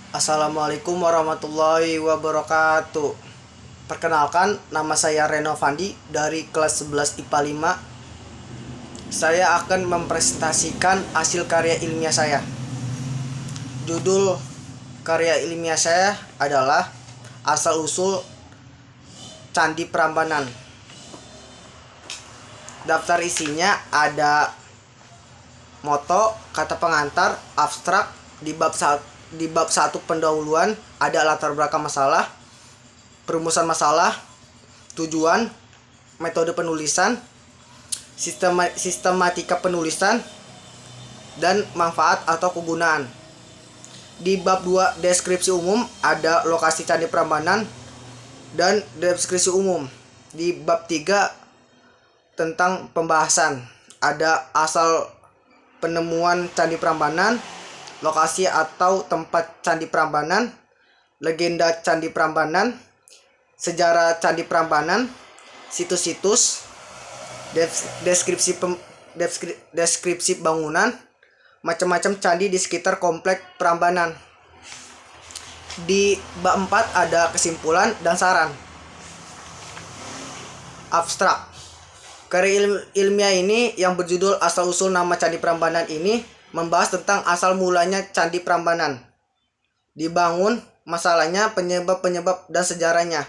Assalamualaikum warahmatullahi wabarakatuh. Perkenalkan, nama saya Reno Fandi dari kelas 11 IPA 5. Saya akan mempresentasikan hasil karya ilmiah saya. Judul karya ilmiah saya adalah Asal-usul Candi Prambanan. Daftar isinya ada moto, kata pengantar, abstrak. Di bab 1 pendahuluan ada latar belakang masalah, perumusan masalah, tujuan, metode penulisan, sistematika penulisan, dan manfaat atau kegunaan. Di bab 2 deskripsi umum ada lokasi Candi Prambanan dan deskripsi umum. Di bab 3 tentang pembahasan ada asal penemuan Candi Prambanan, lokasi atau tempat Candi Prambanan, legenda Candi Prambanan, sejarah Candi Prambanan, situs-situs, deskripsi bangunan, macam-macam candi di sekitar kompleks Prambanan. Di bab 4 ada kesimpulan dan saran. Abstrak. Karya ilmiah ini yang berjudul Asal-usul nama Candi Prambanan ini membahas tentang asal mulanya Candi Prambanan, dibangun, masalahnya, penyebab-penyebab, dan sejarahnya.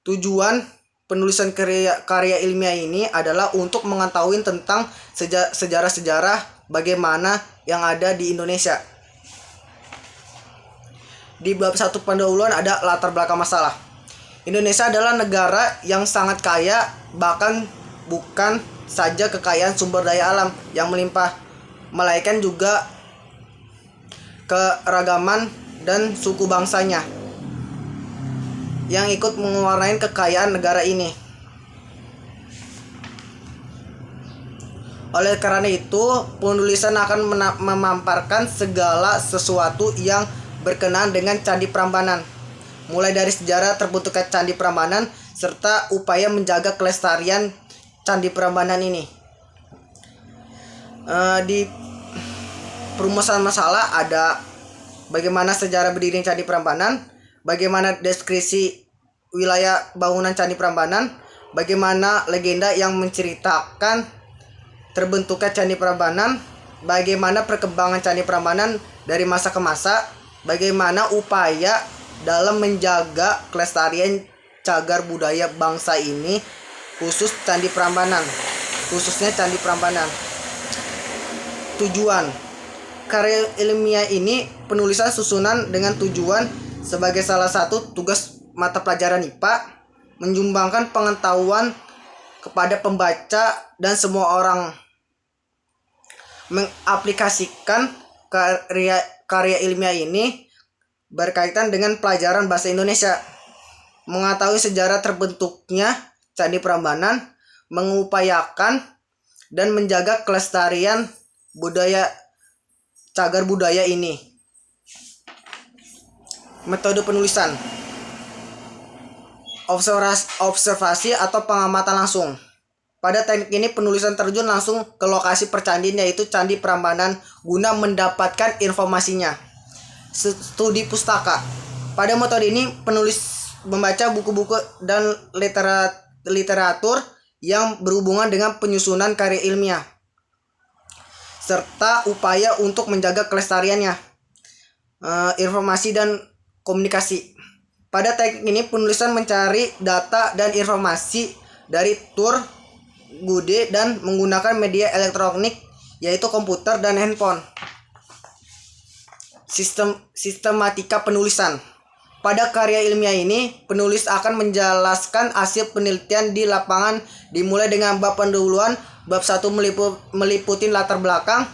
Tujuan penulisan karya ilmiah ini adalah untuk mengetahui tentang sejarah-sejarah bagaimana yang ada di Indonesia. Di bab 1 pendahuluan ada latar belakang masalah. Indonesia adalah negara yang sangat kaya, bahkan bukan saja kekayaan sumber daya alam yang melimpah, melainkan juga keragaman dan suku bangsanya yang ikut mewarnai kekayaan negara ini. Oleh karena itu, penulisan akan memaparkan segala sesuatu yang berkenaan dengan Candi Prambanan, mulai dari sejarah terbentuknya Candi Prambanan serta upaya menjaga kelestarian Candi Prambanan ini. Di perumusan masalah ada bagaimana sejarah berdirinya Candi Prambanan, bagaimana deskripsi wilayah bangunan Candi Prambanan, bagaimana legenda yang menceritakan terbentuknya Candi Prambanan, bagaimana perkembangan Candi Prambanan dari masa ke masa, bagaimana upaya dalam menjaga kelestarian cagar budaya bangsa ini, khususnya Candi Prambanan. Tujuan karya ilmiah ini penulisan susunan dengan tujuan sebagai salah satu tugas mata pelajaran IPA, menyumbangkan pengetahuan kepada pembaca dan semua orang, mengaplikasikan karya ilmiah ini berkaitan dengan pelajaran bahasa Indonesia, mengetahui sejarah terbentuknya Candi Prambanan, mengupayakan dan menjaga kelestarian budaya cagar budaya ini. Metode penulisan. Observasi atau pengamatan langsung. Pada teknik ini penulisan terjun langsung ke lokasi percandian, yaitu Candi Prambanan, guna mendapatkan informasinya. Studi pustaka. Pada metode ini penulis membaca buku-buku dan literatur yang berhubungan dengan penyusunan karya ilmiah serta upaya untuk menjaga kelestariannya. Informasi dan komunikasi. Pada teknik ini penulisan mencari data dan informasi dari tur, gude, dan menggunakan media elektronik, yaitu komputer dan handphone. Sistematika penulisan. Pada karya ilmiah ini, penulis akan menjelaskan hasil penelitian di lapangan, dimulai dengan bab pendahuluan. Bab 1 meliputi latar belakang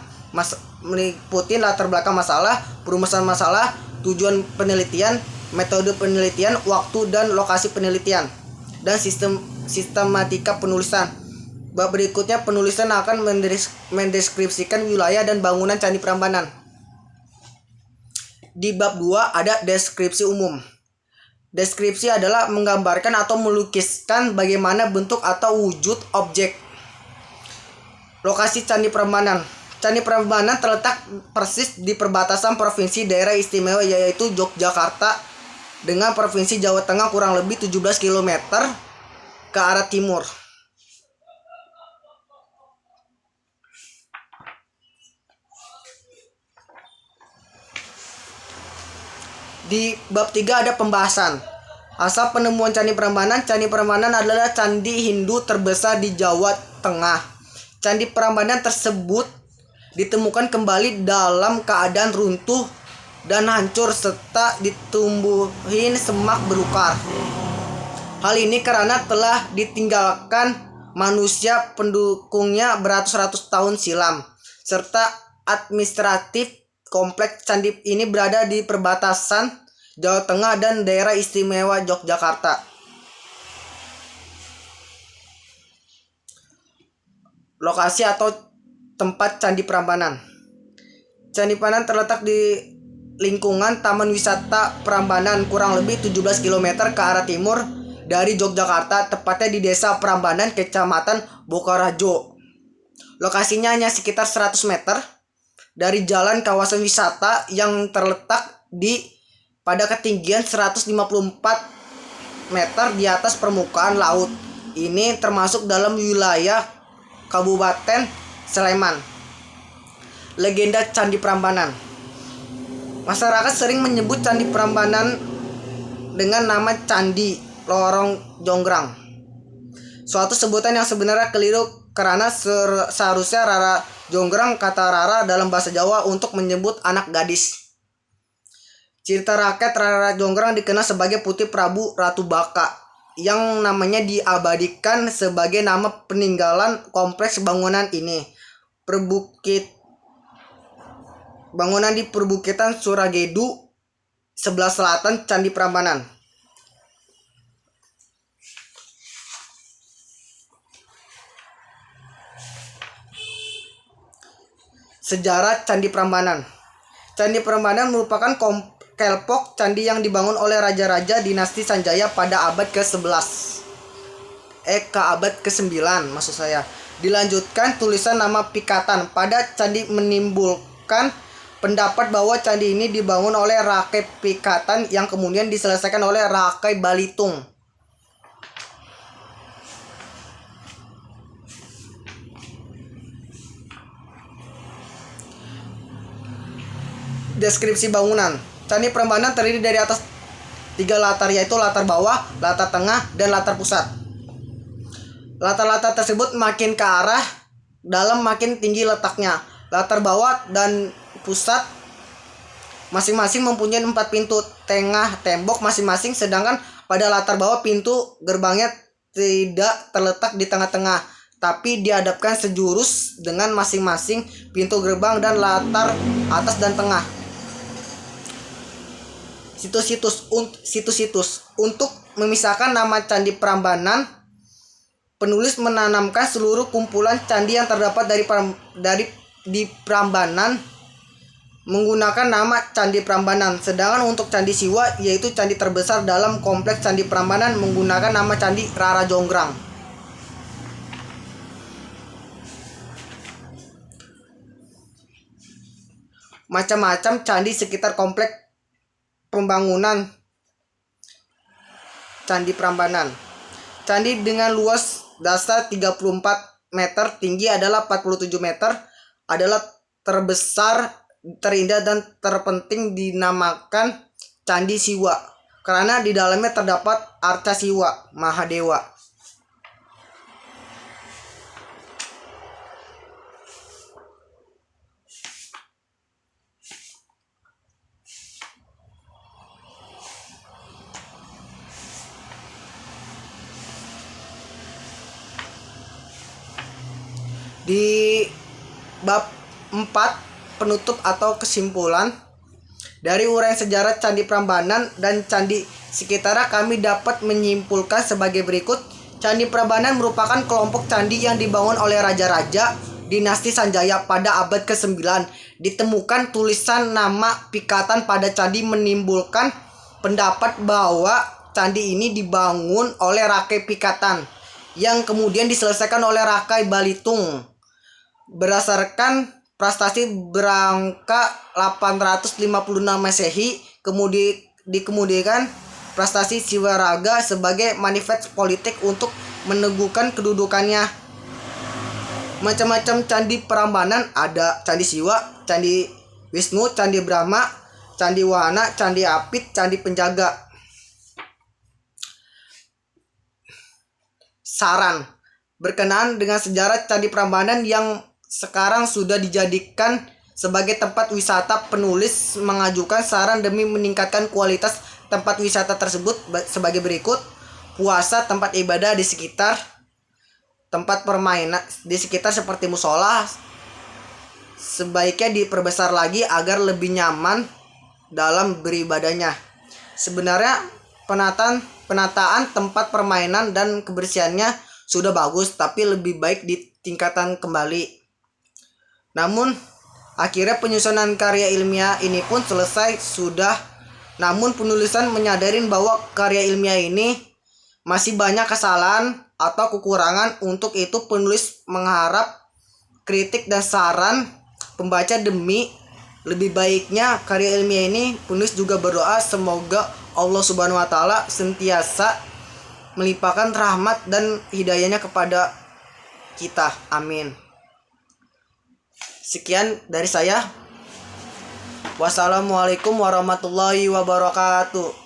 masalah, perumusan masalah, tujuan penelitian, metode penelitian, waktu dan lokasi penelitian, dan sistematika penulisan. Bab berikutnya penulisan akan mendeskripsikan wilayah dan bangunan Candi Prambanan. Di bab 2 ada deskripsi umum. Deskripsi adalah menggambarkan atau melukiskan bagaimana bentuk atau wujud objek. Lokasi Candi Prambanan. Candi Prambanan terletak persis di perbatasan Provinsi Daerah Istimewa yaitu Yogyakarta dengan Provinsi Jawa Tengah kurang lebih 17 km ke arah timur. Di bab 3 ada pembahasan. Asal penemuan Candi Prambanan. Candi Prambanan adalah candi Hindu terbesar di Jawa Tengah. Candi Prambanan tersebut ditemukan kembali dalam keadaan runtuh dan hancur serta ditumbuhin semak belukar. Hal ini karena telah ditinggalkan manusia pendukungnya beratus-ratus tahun silam, serta administratif kompleks candi ini berada di perbatasan Jawa Tengah dan daerah istimewa Yogyakarta. Lokasi atau tempat Candi Prambanan. Candi Prambanan terletak di lingkungan Taman Wisata Prambanan kurang lebih 17 km ke arah timur dari Yogyakarta, tepatnya di Desa Prambanan, Kecamatan Bokarajo. Lokasinya hanya sekitar 100 meter dari jalan kawasan wisata yang terletak pada ketinggian 154 meter di atas permukaan laut. Ini termasuk dalam wilayah Kabupaten Sleman. Legenda Candi Prambanan. Masyarakat sering menyebut Candi Prambanan dengan nama Candi Lorong Jonggrang. Suatu sebutan yang sebenarnya keliru karena seharusnya Rara Jonggrang, kata Rara dalam bahasa Jawa untuk menyebut anak gadis. Cerita rakyat Rara Jonggrang dikenal sebagai Putri Prabu Ratu Baka yang namanya diabadikan sebagai nama peninggalan kompleks bangunan ini. Bangunan di perbukitan Suragedu sebelah selatan Candi Prambanan. Sejarah Candi Prambanan. Candi Prambanan merupakan kelpok candi yang dibangun oleh raja-raja dinasti Sanjaya pada abad ke-11. Ke abad ke-9 maksud saya. Dilanjutkan tulisan nama Pikatan pada candi menimbulkan pendapat bahwa candi ini dibangun oleh Rakai Pikatan yang kemudian diselesaikan oleh Rakai Balitung. Deskripsi bangunan. Candi Prambanan terdiri dari atas 3 latar, yaitu latar bawah, latar tengah, dan latar pusat. Latar-latar tersebut makin ke arah dalam makin tinggi letaknya. Latar bawah dan pusat masing-masing mempunyai 4 pintu tengah tembok masing-masing, sedangkan pada latar bawah pintu gerbangnya tidak terletak di tengah-tengah, tapi dihadapkan sejurus dengan masing-masing pintu gerbang dan latar atas dan tengah. Situs-situs untuk memisahkan nama Candi Prambanan. Penulis menanamkan seluruh kumpulan candi yang terdapat di Prambanan menggunakan nama Candi Prambanan. Sedangkan untuk Candi Siwa, yaitu candi terbesar dalam kompleks Candi Prambanan, menggunakan nama Candi Rara Jonggrang. Macam-macam candi sekitar kompleks pembangunan Candi Prambanan. Candi dengan luas dasar 34 meter, tinggi adalah 47 meter, adalah terbesar, terindah, dan terpenting dinamakan Candi Siwa karena di dalamnya terdapat arca Siwa Mahadewa. Di bab 4 penutup atau kesimpulan dari uraian sejarah Candi Prambanan dan candi sekitarnya, kami dapat menyimpulkan sebagai berikut. Candi Prambanan merupakan kelompok candi yang dibangun oleh raja-raja dinasti Sanjaya pada abad ke-9. Ditemukan tulisan nama Pikatan pada candi menimbulkan pendapat bahwa candi ini dibangun oleh Rakai Pikatan yang kemudian diselesaikan oleh Rakai Balitung. Berdasarkan prestasi berangka 856 Masehi, dikemudikan prestasi Siwaraga sebagai manifest politik untuk meneguhkan kedudukannya. Macam-macam candi Prambanan ada Candi Siwa, Candi Wisnu, Candi Brahma, Candi Wahana, Candi Apit, Candi Penjaga. Saran berkenaan dengan sejarah Candi Prambanan yang sekarang sudah dijadikan sebagai tempat wisata, penulis mengajukan saran demi meningkatkan kualitas tempat wisata tersebut sebagai berikut. Puasa tempat ibadah di sekitar tempat permainan di sekitar seperti musola sebaiknya diperbesar lagi agar lebih nyaman dalam beribadahnya. Sebenarnya penataan tempat permainan dan kebersihannya sudah bagus, tapi lebih baik ditingkatkan kembali. Namun akhirnya penyusunan karya ilmiah ini pun selesai sudah. Namun penulisan menyadarin bahwa karya ilmiah ini masih banyak kesalahan atau kekurangan. Untuk itu penulis mengharap kritik dan saran pembaca demi lebih baiknya karya ilmiah ini. Penulis juga berdoa semoga Allah Subhanahu wa taala sentiasa melimpahkan rahmat dan hidayahnya kepada kita. Amin. Sekian dari saya. Wassalamualaikum warahmatullahi wabarakatuh.